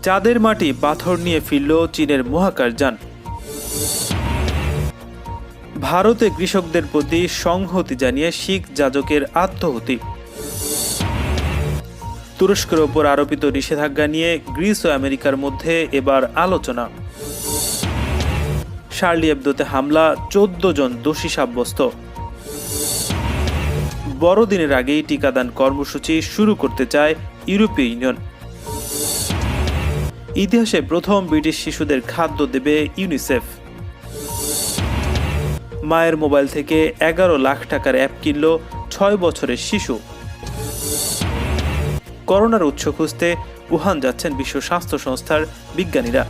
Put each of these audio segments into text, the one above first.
চাঁদের মাটি পাথর নিয়ে ফিরল চীনের মহাকাশযান। ভারতে কৃষকদের প্রতি সংহতি জানিয়ে শিখ যাজকের আত্মাহুতি। তুরস্কের ওপর আরোপিত নিষেধাজ্ঞা নিয়ে গ্রিস ও আমেরিকার মধ্যে এবার আলোচনা। শার্লি এবদোতে হামলা, 14 জন দোষী সাব্যস্ত। বড়দিনের আগেই টিকাদান কর্মসূচি শুরু করতে চায় ইউরোপীয় ইউনিয়ন। ইতিহাসে প্রথম ব্রিটিশ শিশুদের খাদ্য দেবে ইউনিসেফ। মায়ের মোবাইল থেকে 11 লাখ টাকার অ্যাপ কিনল 6 বছরের শিশু। করোনার উৎস খুঁজতে উহান যাচ্ছেন বিশ্ব স্বাস্থ্য সংস্থার বিজ্ঞানীরা।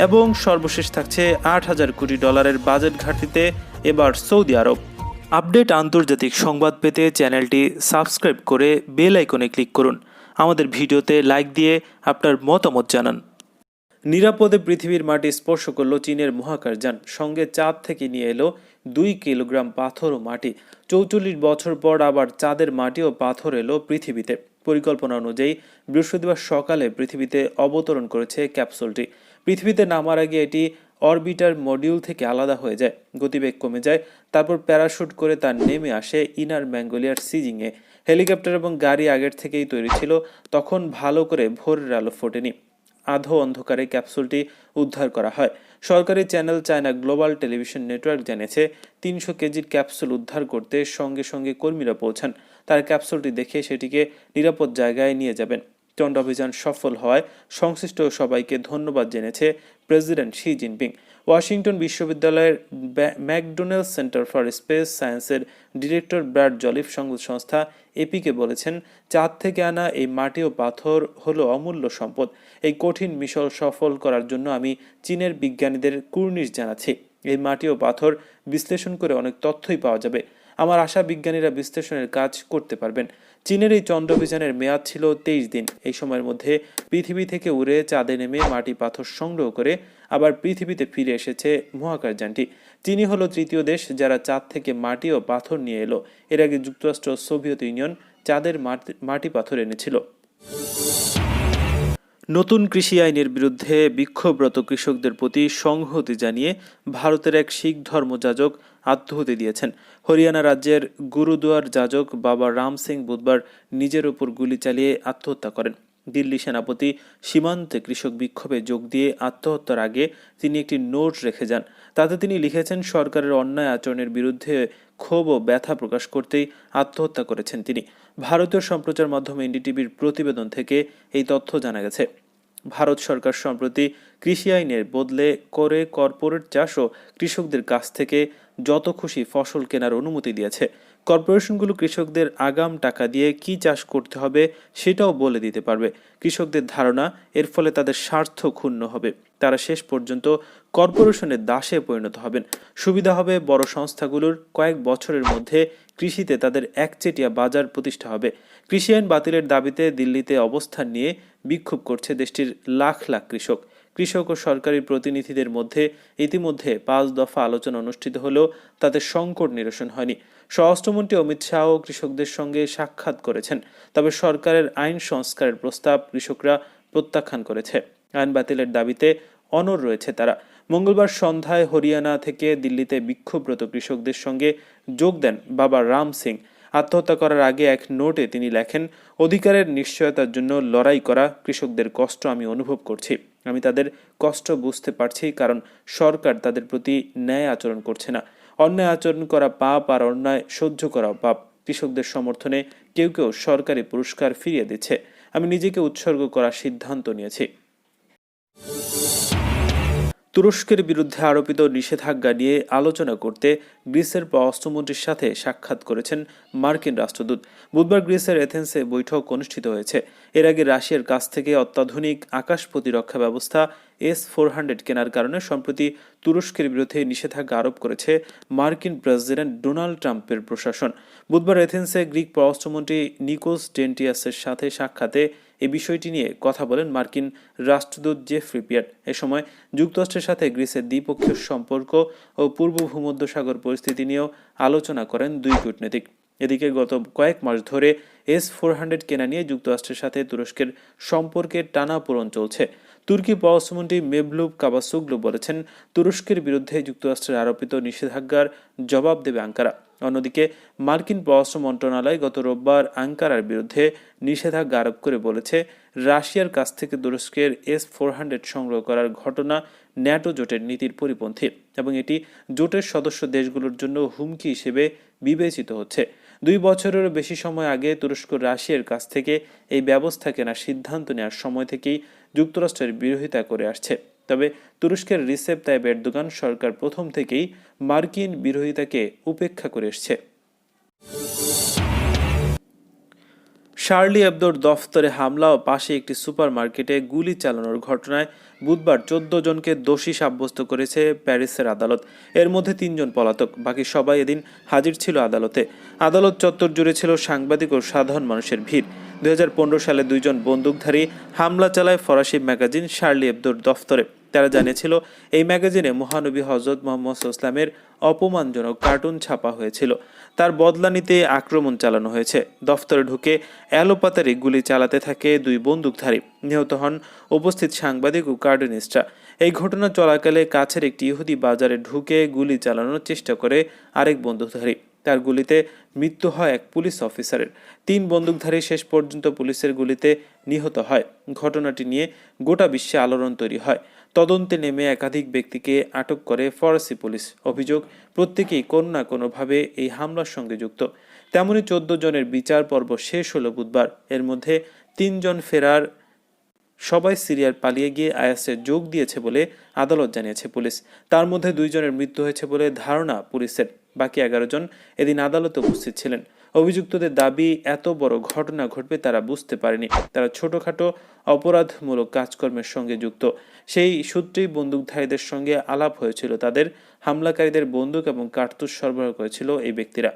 এবং সর্বশেষ থাকছে $8,000 কোটি বাজেট ঘাটতিতে এবার সৌদি আরব। আপডেট আন্তর্জাতিক সংবাদ পেতে চ্যানেলটি সাবস্ক্রাইব করে বেল আইকনে ক্লিক করুন। আমাদের ভিডিওতে লাইক দিয়ে আপনার মতামত জানান। নিরাপদে পৃথিবীর মাটি স্পর্শ করল চীনের মহাকাশযান। সঙ্গে চাঁদ থেকে নিয়ে এলো 2 কিলোগ্রাম পাথর ও মাটি। 44 বছর পর আবার চাঁদের মাটি ও পাথর এলো পৃথিবীতে। পরিকল্পনা অনুযায়ী বৃহস্পতিবার সকালে পৃথিবীতে অবতরণ করেছে ক্যাপসুলটি। পৃথিবীতে নামার আগে এটি অরবিটার মডিউল থেকে আলাদা হয়ে যায়, গতিবেগ কমে যায়, তারপর প্যারাশুট করে তা নেমে আসে ইনার ম্যাঙ্গোলিয়ার সিজিংয়ে। হেলিকপ্টার এবং গাড়ি আগের থেকেই তৈরি ছিল, তখন ভালো করে ভোরের আলো ফোটেনি। আধো অন্ধকারে ক্যাপসুলটি উদ্ধার করা হয়। সরকারি channel China global television network জানিয়েছে 300 কেজির ক্যাপসুল উদ্ধার করতে সঙ্গে সঙ্গে কর্মীরা পৌঁছান। তার ক্যাপসুলটি দেখে সেটিকে নিরাপদ জায়গায় নিয়ে যাবেন। চন্দ্র অভিযান সফল হওয়ায় সংশ্লিষ্ট সবাইকে ধন্যবাদ জেনেছে প্রেসিডেন্ট শি জিনপিং। ওয়াশিংটন বিশ্ববিদ্যালয়ের ম্যাকডোনাল্ড সেন্টার ফর স্পেস সায়েন্সের ডিরেক্টর ব্র্যাড জলিফ সংবাদ সংস্থা এপিকে বলেছেন, চাঁদ থেকে আনা এই মাটি ও পাথর হলো অমূল্য সম্পদ। এই কঠিন মিশন সফল করার জন্য আমি চীনের বিজ্ঞানীদের কুর্নিশ জানাচ্ছি। এই মাটি ও পাথর বিশ্লেষণ করে অনেক তথ্যই পাওয়া যাবে। আমার আশা বিজ্ঞানীরা বিশ্লেষণের কাজ করতে পারবেন। চীনের এই চন্দ্র অভিযানের মেয়াদ ছিল 23 দিন। এই সময়ের মধ্যে পৃথিবী থেকে উড়ে চাঁদে নেমে মাটি পাথর সংগ্রহ করে আবার পৃথিবীতে ফিরে এসেছে মহাকাশযানটি। চীনই হলো তৃতীয় দেশ যারা চাঁদ থেকে মাটি ও পাথর নিয়ে এলো। এর আগে যুক্তরাষ্ট্র, সোভিয়েত ইউনিয়ন চাঁদের মাটি পাথর এনেছিল। নতুন কৃষি আইনের বিরুদ্ধে বিক্ষোভরত কৃষকদের প্রতি সংহতি জানিয়ে ভারতের এক শিখ ধর্মযাজক আত্মাহুতি দিয়েছেন। হরিয়ানা রাজ্যের গুরুদুয়ার যাজক বাবা রাম সিং বুধবার নিজের উপর গুলি চালিয়ে আত্মহত্যা করেন। দিল্লি সেনাপতি সীমান্তে কৃষক বিক্ষোভে যোগ দিয়ে আত্মহত্যার আগে তিনি একটি নোট রেখে যান। তাতে তিনি লিখেছেন, সরকারের অন্যায় আচরণের বিরুদ্ধে ক্ষোভ ও ব্যথা প্রকাশ করতেই আত্মহত্যা করেছেন তিনি। ভারতীয় সম্প্রচার মাধ্যম এনডিটিভির প্রতিবেদন থেকে এই তথ্য জানা গেছে। ভারত সরকার সম্প্রতি কৃষি আইনের বদলে করে কর্পোরেট চাষ ও কৃষকদের কাছ থেকে যত খুশি ফসল কেনার অনুমতি দিয়েছে। কর্পোরেশনগুলো কৃষকদের আগাম টাকা দিয়ে কি চাষ করতে হবে সেটাও বলে দিতে পারবে। কৃষকদের ধারণা, এর ফলে তাদের স্বার্থ ক্ষুণ্ণ হবে। তারা শেষ পর্যন্ত কর্পোরেশনের দাসে পরিণত হবেন। সুবিধা হবে বড় সংস্থাগুলোর। কয়েক বছরের মধ্যে কৃষিতে তাদের একচেটিয়া বাজার প্রতিষ্ঠা হবে। কৃষি আইন বাতিলের দাবিতে দিল্লিতে অবস্থান নিয়ে বিক্ষোভ করছে দেশটির লাখ লাখ কৃষক। কৃষক ও সরকারি প্রতিনিধিদের মধ্যে ইতিমধ্যে 5 দফা আলোচনা অনুষ্ঠিত হলেও তাতে সংকট নিরসন হয়নি। স্বরাষ্ট্রমন্ত্রী অমিত শাহ কৃষকদের সঙ্গে সাক্ষাৎ করেছেন, তবে সরকারের আইন সংস্কারের প্রস্তাব কৃষকরা প্রত্যাখ্যান করেছে। আইন বাতিলের দাবিতে অনড় রয়েছে তারা। মঙ্গলবার সন্ধ্যায় হরিয়ানা থেকে দিল্লিতে বিক্ষোভরত কৃষকদের সঙ্গে যোগ দেন বাবা রাম সিং। আত্মহত্যা করার আগে এক নোটে তিনি লেখেন, অধিকারের নিশ্চয়তার জন্য লড়াই করা কৃষকদের কষ্ট আমি অনুভব করছি। আমি তাদের কষ্ট বুঝতে পারছি, কারণ সরকার তাদের প্রতি ন্যায় আচরণ করছে না। অন্যায় আচরণ করা পাপ, আর অন্যায় সহ্য করা পাপ। কৃষকদের সমর্থনে কেউ কেউ সরকারি পুরস্কার ফিরিয়ে দিচ্ছে। আমি নিজেকে উৎসর্গ করার সিদ্ধান্ত নিয়েছি। তুরস্কের বিরুদ্ধে আরোপিত নিষেধাজ্ঞা নিয়ে আলোচনা করতে গ্রিসের পররাষ্ট্রমন্ত্রীর সাথে সাক্ষাৎ করেছেন মার্কিন রাষ্ট্রদূত। বুধবার গ্রিসের এথেন্সে বৈঠক অনুষ্ঠিত হয়েছে। এর আগে রাশিয়ার কাছ থেকে অত্যাধুনিক আকাশ প্রতিরক্ষা ব্যবস্থা S-400 কেনার কারণে সম্প্রতি তুরস্কের বিরুদ্ধে নিষেধাজ্ঞা আরোপ করেছে মার্কিন প্রেসিডেন্ট ডোনাল্ড ট্রাম্পের প্রশাসন। বুধবার এথেন্সে গ্রিক পররাষ্ট্রমন্ত্রী নিকোস ডেন্টিয়াসের সাথে সাক্ষাতে এ বিষয়টি নিয়ে কথা বলেন মার্কিন রাষ্ট্রদূত জেফ্রি পিয়াট। এ সময় যুক্তরাষ্ট্রের সাথে গ্রিসের দ্বিপক্ষীয় সম্পর্ক ও পূর্ব ভূমধ্যসাগর পরিস্থিতি নিয়েও আলোচনা করেন দুই কূটনীতিক। এদিকে গত কয়েক মাস ধরে S-400 কেনা নিয়ে যুক্তরাষ্ট্রের সাথে তুরস্কের সম্পর্কের টানাপোড়েন চলছে। তুর্কি পররাষ্ট্রমন্ত্রী মেভলুত কাভাসোগলু বলেছেন, তুরস্কের বিরুদ্ধে যুক্তরাষ্ট্রের আরোপিত নিষেধাজ্ঞার জবাব দেবে আঙ্কারা। অন্যদিকে মার্কিন পররাষ্ট্র মন্ত্রণালয় গত রোববার আঙ্কারার বিরুদ্ধে নিষেধাজ্ঞা আরোপ করে বলেছে, রাশিয়ার কাছ থেকে তুরস্কের S-400 সংগ্রহ করার ঘটনা ন্যাটো জোটের নীতির পরিপন্থী এবং এটি জোটের সদস্য দেশগুলোর জন্য হুমকি হিসেবে বিবেচিত হচ্ছে। 2 বছরেরও বেশি সময় আগে তুরস্ক রাশিয়ার কাছ থেকে এই ব্যবস্থা কেনার সিদ্ধান্ত নেওয়ার সময় থেকেই যুক্তরাষ্ট্রের বিরোধিতা করে আসছে। তবে তুরস্কের রিসেপ তাইয়েপ এরদোগান সরকার প্রথম থেকেই মার্কিন বিরোধিতাকে উপেক্ষা করে এসছে। শার্লি এবদোর দফতরে হামলা ও পাশে একটি সুপারমার্কেটে গুলি চালানোর ঘটনায় বুধবার 14 জনকে দোষী সাব্যস্ত করেছে প্যারিসের আদালত। এর মধ্যে 3 জন পলাতক, বাকি সবাই এদিন হাজির ছিল আদালতে। আদালত চত্বর জুড়ে ছিল সাংবাদিক ও সাধারণ মানুষের ভিড়। 2015 সালে 2 জন বন্দুকধারী হামলা চালায় ফরাসি ম্যাগাজিন শার্লি এবদোর দফতরে। তারা জানিয়েছিল, এই ম্যাগাজিনে মহানবী হজরত মুহাম্মদ ইসলামের অপমানজনক কার্টুন ছাপা হয়েছিল। তার বদলা নিতে আক্রমণ চালানো হয়েছে। দফতরে ঢুকে এলোপাতারি গুলি চালাতে থাকে 2 বন্দুকধারী। নিহত হন উপস্থিত সাংবাদিক ও কার্টুনিস্টরা। এই ঘটনা চলাকালে কাছের একটি ইহুদি বাজারে ঢুকে গুলি চালানোর চেষ্টা করে আরেক বন্দুকধারী। তার গুলিতে মৃত্যু হয় এক পুলিশ অফিসারের। 3 বন্দুকধারী শেষ পর্যন্ত পুলিশের গুলিতে নিহত হয়। ঘটনাটি নিয়ে গোটা বিশ্বে আলোড়ন তৈরি হয়। তদন্তে নেমে একাধিক ব্যক্তিকে আটক করে ফরাসি পুলিশ। অভিযোগ, প্রত্যেকেই কোনো না কোনোভাবে এই হামলার সঙ্গে যুক্ত। তেমনি 14 জনের বিচার পর্ব শেষ হলো বুধবার। এর মধ্যে 3 জন ফেরার, সবাই সিরিয়ার পালিয়ে গিয়ে আইএসে যোগ দিয়েছে বলে আদালত জানিয়েছে পুলিশ। তার মধ্যে 2 জনের মৃত্যু হয়েছে বলে ধারণা পুলিশের। বাকি 11 জন এদিন আদালতে উপস্থিত ছিলেন। অভিযুক্তদের দাবি, এত বড় ঘটনা ঘটবে তারা বুঝতে পারেনি। তারা ছোটখাটো অপরাধমূলক কাজকর্মের সঙ্গে যুক্ত। সেই সূত্রেই বন্দুকধারীদের সঙ্গে আলাপ হয়েছিল তাদের। হামলাকারীদের বন্দুক এবং কার্তুজ সরবরাহ করেছিল এই ব্যক্তিরা।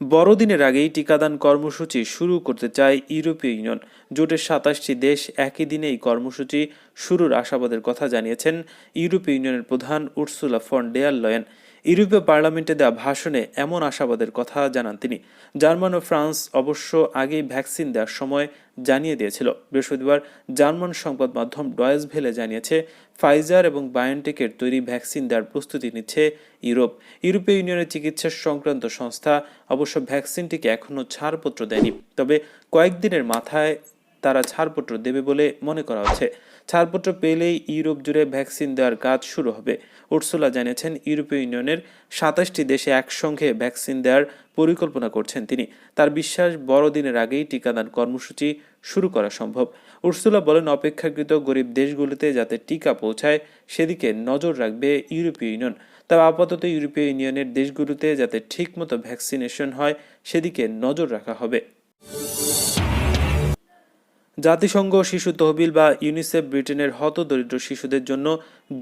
বড়দিনের আগেই টিকাদান কর্মসূচি শুরু করতে চায় ইউরোপীয় ইউনিয়ন। জোটের 27টি দেশ একই দিনে এই কর্মসূচি শুরুর আশাবাদের কথা জানিয়েছেন ইউরোপীয় ইউনিয়নের প্রধান উর্সুলা ফন ডের লেয়েন। ইউরোপীয় পার্লামেন্টে দেওয়া ভাষণে এমন আশাবাদের কথা জানান তিনি। জার্মান ও ফ্রান্স অবশ্য আগেই ভ্যাকসিন দেওয়ার সময় জানিয়ে দিয়েছিল। বৃহস্পতিবার জার্মান সংবাদ মাধ্যম ডয়েচ ভেলে জানিয়েছে, ফাইজার এবং বায়োনটেকের তৈরি ভ্যাকসিন দেওয়ার প্রস্তুতি নিচ্ছে ইউরোপ। ইউরোপীয় ইউনিয়নের চিকিৎসা সংক্রান্ত সংস্থা অবশ্য ভ্যাকসিনটিকে এখনও ছাড়পত্র দেয়নি। তবে কয়েকদিনের মাথায় তারা ছাড়পত্র দেবে বলে মনে করা হচ্ছে। ছাড়পত্র পেলেই ইউরোপ জুড়ে ভ্যাকসিন দেওয়ার কাজ শুরু হবে। উর্সুলা জানিয়েছেন, ইউরোপীয় ইউনিয়নের 27টি দেশে একসঙ্গে ভ্যাকসিন দেওয়ার পরিকল্পনা করছেন তিনি। তার বিশ্বাস, বড়দিনের আগেই টিকাদান কর্মসূচি শুরু করা সম্ভব। উর্সুলা বলেন, অপেক্ষাকৃত গরিব দেশগুলোতে যাতে টিকা পৌঁছায় সেদিকে নজর রাখবে ইউরোপীয় ইউনিয়ন। তবে আপাতত ইউরোপীয় ইউনিয়নের দেশগুলোতে যাতে ঠিকমতো ভ্যাকসিনেশন হয় সেদিকে নজর রাখা হবে। জাতিসংঘ শিশু তহবিল বা ইউনিসেফ ব্রিটেনের হতদরিদ্র শিশুদের জন্য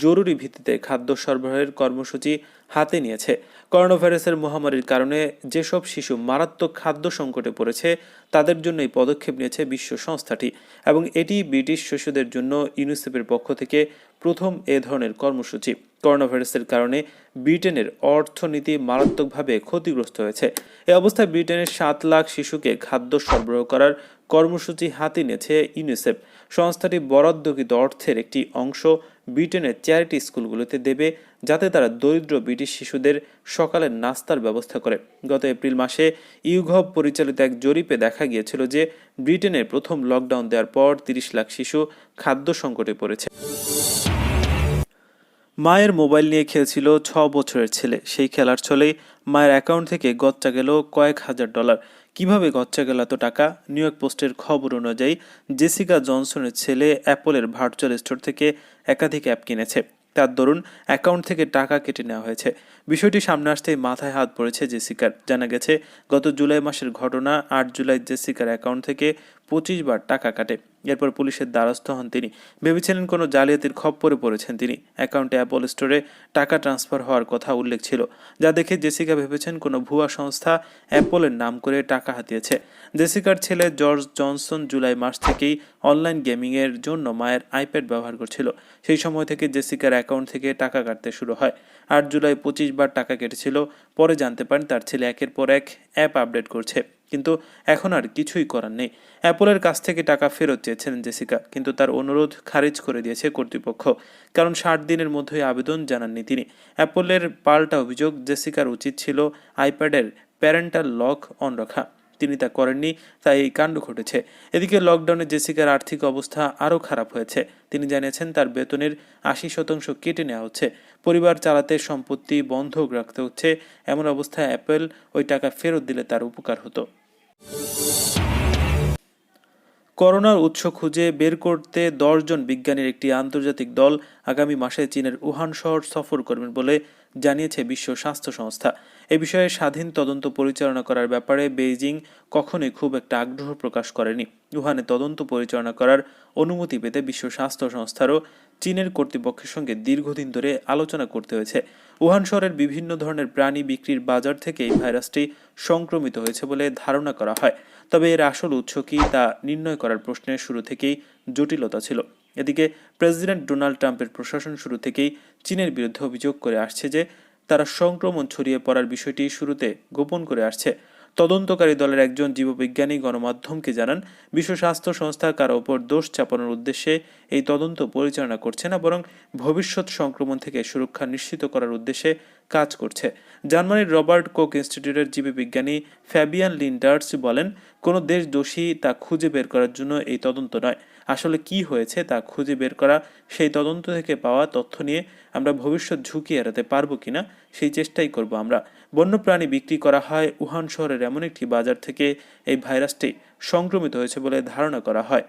জরুরি ভিত্তিতে খাদ্য সরবরাহের কর্মসূচি হাতে নিয়েছে। করোনাভাইরাসের মহামারীর কারণে যেসব শিশু মারাত্মক খাদ্য সংকটে পড়েছে তাদের জন্য এই পদক্ষেপ নিয়েছে বিশ্ব সংস্থাটি এবং এটি ব্রিটিশ শিশুদের জন্য ইউনিসেফের পক্ষ থেকে প্রথম এ ধরনের কর্মসূচি। করোনাভাইরাসের কারণে ব্রিটেনের অর্থনীতি মারাত্মকভাবে ক্ষতিগ্রস্ত হয়েছে। এ অবস্থায় ব্রিটেনের 7 লাখ শিশুকে খাদ্য সরবরাহ করার কর্মসূচি হাতে নিয়েছে ইউনিসেফ। সংস্থাটি বরাদ্দকৃত অর্থের একটি অংশ ব্রিটেনের চ্যারিটি স্কুলগুলোতে দেবে, যাতে তারা দরিদ্র ব্রিটিশ শিশুদের সকালের নাস্তার ব্যবস্থা করে। গত এপ্রিল মাসে ইউগভ পরিচালিত এক জরিপে দেখা গিয়েছিল যে ব্রিটেনের প্রথম লকডাউন দেওয়ার পর 30 লাখ শিশু খাদ্য সংকটে পড়েছে। মায়ের মোবাইল নিয়ে খেলছিল 6 বছরের ছেলে। সেই খেলার ছলেই মায়ের অ্যাকাউন্ট থেকে গচ্চা গেল কয়েক হাজার ডলার। কিভাবে গচ্চা গেল এত টাকা? নিউ ইয়র্ক পোস্টের খবর অনুযায়ী জেসিকা জনসনের ছেলে অ্যাপলের ভার্চুয়াল স্টোর থেকে একাধিক অ্যাপ কিনেছে। তার দরুন অ্যাকাউন্ট থেকে টাকা কেটে নেওয়া হয়েছে। বিষয়টি সামনে আসতেই মাথায় হাত পড়েছে জেসিকার। জানা গেছে, গত জুলাই মাসের ঘটনা। 8 জুলাই জেসিকার অ্যাকাউন্ট থেকে 25 বার টাকা কাটে। এরপর পুলিশের দ্বারস্থ হন তিনি। ভেবেছিলেন কোনো জালিয়াতির খপ্পরে পড়েছেন তিনি। অ্যাকাউন্টে অ্যাপল স্টোরে টাকা ট্রান্সফার হওয়ার কথা উল্লেখ ছিল, যা দেখে জেসিকা ভেবেছেন কোনো ভুয়া সংস্থা অ্যাপলের নাম করে টাকা হাতিয়েছে। জেসিকার ছেলে জর্জ জনসন জুলাই মাস থেকেই অনলাইন গেমিংয়ের জন্য মায়ের আইপ্যাড ব্যবহার করছিল। সেই সময় থেকে জেসিকার অ্যাকাউন্ট থেকে টাকা কাটতে শুরু হয়। 8 জুলাই 25 বার টাকা কেটেছিল। পরে জানতে পারেন তার ছেলে একের পর এক অ্যাপ আপডেট করছে, কিন্তু এখন আর কিছুই করার নেই। অ্যাপলের কাছ থেকে টাকা ফেরত চেয়েছিলেন জেসিকা, কিন্তু তার অনুরোধ খারিজ করে দিয়েছে কর্তৃপক্ষ, কারণ 60 দিনের মধ্যেই আবেদন জানাননি তিনি। অ্যাপলের পাল্টা অভিযোগ, জেসিকার উচিত ছিল আইপ্যাডের প্যারেন্টাল লক অন রাখা। তিনি তা করেননি, তাই এই কাণ্ড ঘটেছে। এদিকে লকডাউনে জেসিকার আর্থিক অবস্থা আরও খারাপ হয়েছে। তিনি জানিয়েছেন তার বেতনের 80% কেটে নেওয়া হচ্ছে। পরিবার চালাতে সম্পত্তি বন্ধক রাখতে হচ্ছে। এমন অবস্থায় অ্যাপল ওই টাকা ফেরত দিলে তার উপকার হতো। করোনার উৎস খুঁজে বের করতে 10 জন বিজ্ঞানীর একটি আন্তর্জাতিক দল আগামী মাসে চীনের উহান শহর সফর করবেন বলে জানিয়েছে বিশ্ব স্বাস্থ্য সংস্থা। এ বিষয়ে স্বাধীন তদন্ত পরিচালনা করার ব্যাপারে বেইজিং কখনোই খুব একটা আগ্রহ প্রকাশ করেনি। উহানে তদন্ত পরিচালনা করার অনুমতি পেতে বিশ্ব স্বাস্থ্য সংস্থারও চীনের কর্তৃপক্ষের সঙ্গে দীর্ঘদিন ধরে আলোচনা করতে হয়েছে। উহান শহরের বিভিন্ন ধরনের প্রাণী বিক্রির বাজার থেকে এই ভাইরাসটি সংক্রমিত হয়েছে বলে ধারণা করা হয়। তবে এর আসল উৎস কি তা নির্ণয় করার প্রশ্নের শুরু থেকেই জটিলতা ছিল। এদিকে প্রেসিডেন্ট ডোনাল্ড ট্রাম্পের প্রশাসন শুরু থেকেই চীনের বিরুদ্ধে অভিযোগ করে আসছে যে তারা সংক্রমণ ছড়িয়ে পড়ার বিষয়টি শুরুতে গোপন করে আসছে। তদন্তকারী দলের একজন জীববিজ্ঞানী গণমাধ্যমকে জানান, বিশ্ব স্বাস্থ্য সংস্থা কারো ওপর দোষ চাপানোর উদ্দেশ্যে এই তদন্ত পরিচালনা করছে না, বরং ভবিষ্যৎ সংক্রমণ থেকে সুরক্ষা নিশ্চিত করার উদ্দেশ্যে কাজ করছে। জার্মানির রবার্ট কোক ইনস্টিটিউটের জীববিজ্ঞানী ফ্যাবিয়ান লিন্ডার্স বলেন, কোনো দেশ দোষী তা খুঁজে বের করার জন্য এই তদন্ত নয়, আসলে কি হয়েছে তা খুঁজে বের করা। সেই তদন্ত থেকে পাওয়া তথ্য নিয়ে আমরা ভবিষ্যৎ ঝুঁকি এড়াতে পারবো কিনা সেই চেষ্টাই করব আমরা। বন্যপ্রাণী বিক্রি করা হয় উহান শহরের এমন একটি বাজার থেকে এই ভাইরাসটি সংক্রমিত হয়েছে বলে ধারণা করা হয়।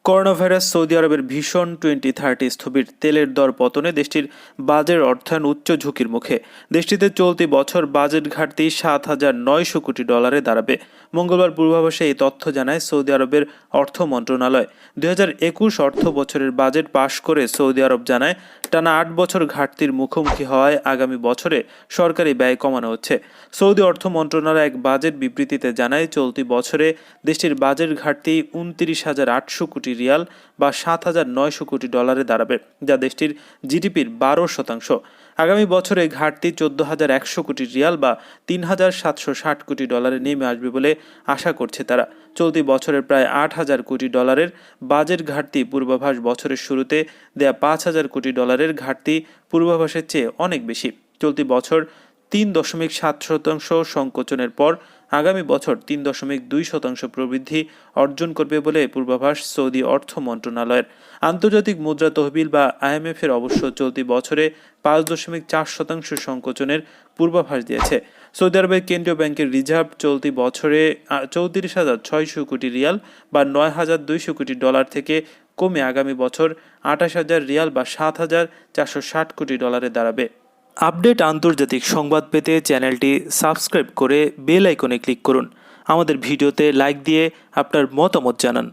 করোনা ভাইরাস সৌদি আরবের ভিশন 2030 স্থবির। তেলের দর পতনে দেশটির বাজেট অর্থায়ন উচ্চ ঝুঁকির মুখে। দেশটিতে চলতি বছর বাজেট ঘাটতি $7,900 কোটি দাঁড়াবে। মঙ্গলবার পূর্বাভাসে এই তথ্য জানায় সৌদি আরবের অর্থ মন্ত্রণালয়। 2021 অর্থ বছরের বাজেট পাশ করে সৌদি আরব জানায়, টানা 8 বছর ঘাটতির মুখোমুখি হওয়ায় আগামী বছরে সরকারি ব্যয় কমানো হচ্ছে। সৌদি অর্থ মন্ত্রণালয় এক বাজেট বিবৃতিতে জানায়, চলতি বছরে দেশটির বাজেট ঘাটতি 29,800 কোটি রিয়াল বা $7,900 কোটি দাঁড়াবে, যা দেশটির জিডিপির 12%। আগামী বছরে ঘাটতি 14,100 কোটি রিয়াল বা $3,760 কোটি নেমে আসবে বলে আশা করছে তারা। চলতি বছরের প্রায় $8,000 কোটি বাজেট ঘাটতি পূর্বাভাস বছরের শুরুতে দেয়া $5,000 কোটি ঘাটতি পূর্বাভাসের চেয়ে অনেক বেশি। চলতি বছর 3.7% সংকোচনের পর আগামী বছর 3.2% প্রবৃদ্ধি অর্জন করবে বলে পূর্বাভাস সৌদি অর্থ মন্ত্রণালয়ের। আন্তর্জাতিক মুদ্রা তহবিল বা IMF এর অবশ্য চলতি বছরে 5.4% সংকোচনের পূর্বাভাস দিয়েছে। সৌদি আরবের কেন্দ্রীয় ব্যাংকের রিজার্ভ চলতি বছরে 34,600 কোটি রিয়াল বা $9,200 কোটি থেকে কমে আগামী বছর 28,000 রিয়াল বা $7,460 কোটি দাঁড়াবে। আপডেট আন্তর্জাতিক সংবাদ পেতে চ্যানেলটি সাবস্ক্রাইব করে বেল আইকনে ক্লিক করুন। আমাদের ভিডিওতে লাইক দিয়ে আপনার মতামত জানান।